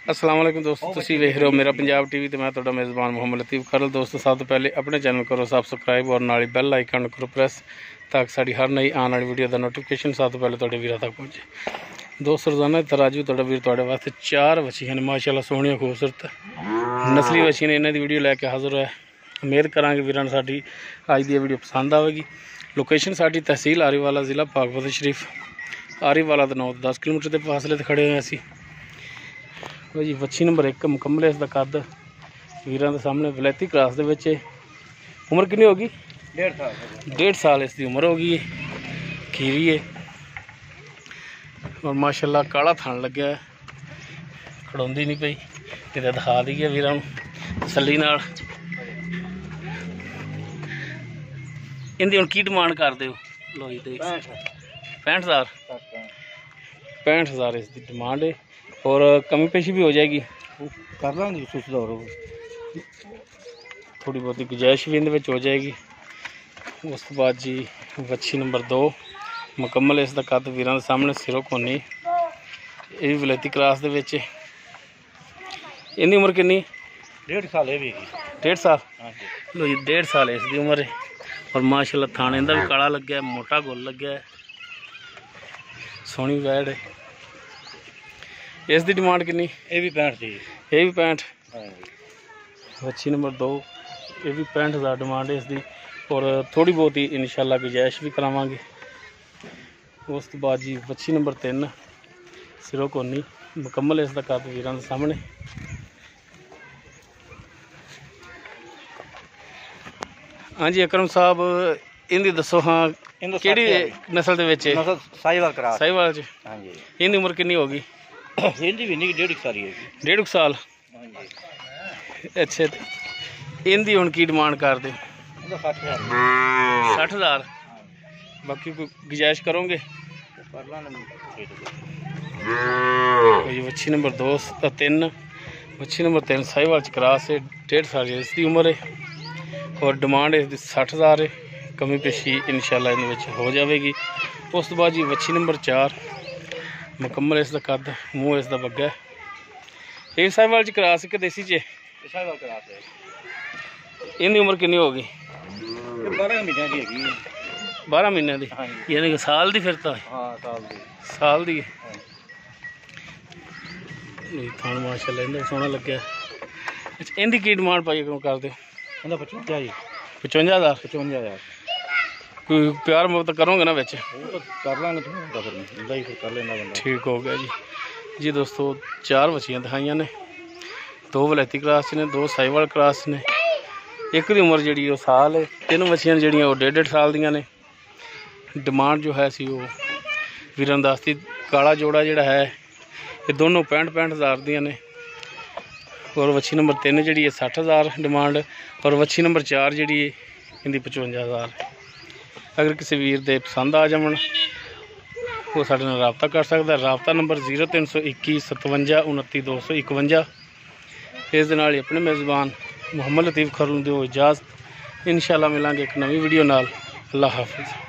अस्सलाम वालेकुम दोस्तों, तुसी वेख रहे हो मेरा पंजाब टीवी तो मैं तुहाडा मेज़बान मोहम्मद लतीफ़ खरल। दोस्तों सब तो पहले अपने चैनल करो सबसक्राइब और नाल बैल आइकन करो प्रेस ताकि साड़ी हर नई आने वाली वीडियो का नोटिफिकेशन सब तो पहले तुहाडे वीरां तक पहुँचे। दोस्त रोजाना तराजू तुहाडा वीर तुहाडे वास्ते 4 वछियां ने माशाअल्लाह सोहणियां खूबसूरत नस्ली वछियां ने इन्हां दी वीडियो लैके हाज़र होया। उम्मीद करांगे वीरां नूं साडी अज दी वीडियो पसंद आवेगी। लोकेशन साडी तहसील आरीवाला जिला पाकपत शरीफ आरीवाला तो 9-10 किलोमीटर के फासले ते खड़े हुए असीं जी। वच्छी नंबर 1 मुकम्मल है, इसका कद वीरां दे सामने वलैती क्रास दे विच। उम्र कितनी होगी? 1.5 साल इसकी उम्र होगी। खीरी है और माशाल्लाह काला थान लग्या है, खड़ोंदी नहीं पई। इधर दिखा दी है वीरां नूं तसल्ली नाल। इहदी हुण की डिमांड करदे हो? लो जी 65,000 इसकी डिमांड है और कमी पेशी भी हो जाएगी, कर लांगे थोड़ी बहुत गुंजाइश भी इहदे हो जाएगी। उस तो बाद जी वच्छी नंबर 2 मुकम्मल इसका कद वीरां दे सामने सिरों कोनी, ये भी वलैती क्रास दे विच। इहदी उम्र कितनी? 1.5 साल है भी। 1.5 साल? लो जी 1.5 साल इसकी उम्र है और माशाल्लाह थाने का भी काला लग्या है, मोटा गुल लग्या है, सोहनी वैड है। इसकी डिमांड कितनी? ये भी 65 थी। ये भी 65? वच्छी नंबर 2 ये भी 65,000 डिमांड है इसकी और थोड़ी बहुत ही इंशाल्लाह गुंजाइश भी करावांगे। उस तो बाद जी वच्छी नंबर 3 सिरों कोनी मुकम्मल इसका कद वीरां दे सामने। हाँ जी अकरम साहब इनकी दसो, हाँ केड़ी नस्ल दे विच? साहिवाल क्रास। साहिवाल च? हाँ जी। इनकी उम्र कितनी होगी? इनकी भी नहीं 1.5 साल है। 1.5 साल? हाँ जी। अच्छा, इनकी हुण की डिमांड कर दे? 60,000? बाकी कोई गुंजाइश करोगे? वच्छी नंबर 3 वच्छी नंबर 3 साहिवाल च क्रास है, 1.5 साल इसकी उम्र है और डिमांड इसकी 60,000 है। कमी पेशी इंशाल्लाह इन हो जाएगी। उस तो बाद जी वच्छी नंबर 4 मुकम्मल इसका कद, मूँह इसका बग्गा है। ये साहिवाल च क्रास के देसी च? साहिवाल क्रास है। इनकी उम्र कितनी होगी? 12 महीने की है। 12 महीने की? यानी कि साल की फिर तो? हाँ साल की है। थान माशाल्लाह इन्हें सोहना लग्या। अच्छा इनकी की डिमांड पाई कर दो? 55,000? कोई प्यार मुहब्बत करोगे ना बिच? कर लांगे कर लेना बंदा। ठीक हो गया जी। जी दोस्तों 4 वछियां दिखाइया ने, 2 वलैती क्रास ने, 2 साहिवाल क्रास ने, एक की उम्र जी साल है। 3 वछियां जी 1.5 साल दियां ने। डिमांड जो है सी वो वीरां दास्ती काला जोड़ा जोड़ा है ये दोनों 65,000 दियां ने और वच्छी नंबर 3 जी 60,000 डिमांड और वच्छी नंबर 4 जी इनकी 55,000। अगर किसी वीर दे पसंद आ जावन वो साडे नाल राबता कर सकता है। राबता नंबर 0321 57 29 251। इस दे नाल ही अपने मेज़बान मोहम्मद लतीफ़ खरल नूं दिओ इजाज़त। इंशाल्लाह मिलांगे एक नवी वीडियो नाल। अल्लाह हाफिज़।